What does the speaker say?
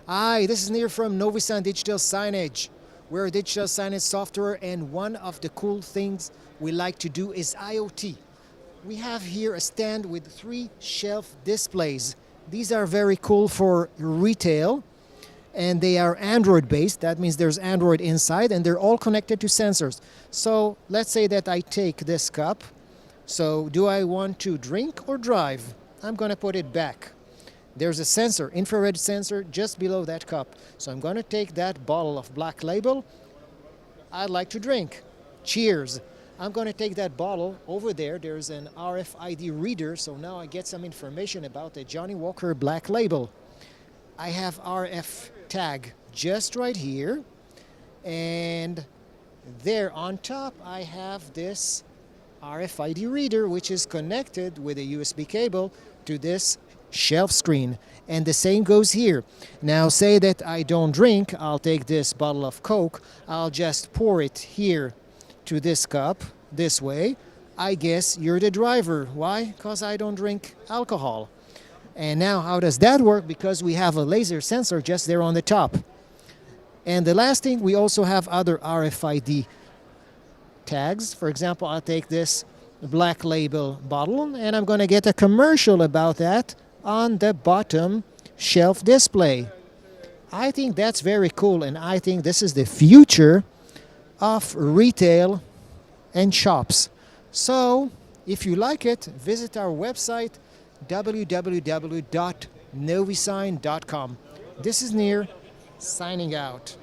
Hi, this is Nir from NoviSign Digital Signage. We're a digital signage software, and one of the cool things we like to do is IoT. We have here a stand with 3 shelf displays. These are very cool for retail, and they are Android based. That means there's Android inside, and they're all connected to sensors. So let's say that I take this cup. So do I want to drink or drive? I'm going to put it back. There's a sensor, infrared sensor, just below that cup. So I'm going to take that bottle of Black Label. I'd like to drink. Cheers. I'm going to take that bottle over there. There's an RFID reader, so now I get some information about the Johnny Walker Black Label. I have RF tag just right here, and there on top I have this RFID reader, which is connected with a USB cable to this shelf screen. And the same goes here. Now say that I don't drink, I'll take this bottle of Coke, I'll just pour it here to this cup, this way. I guess you're the driver. Why? Because I don't drink alcohol. And now how does that work? Because we have a laser sensor just there on the top. And the last thing, we also have other RFID tags. For example, I'll take this Black Label bottle and I'm going to get a commercial about that on the bottom shelf display. I think that's very cool, and I think this is the future of retail and shops. So if you like it, visit our website www.novisign.com. This is Nir, signing out.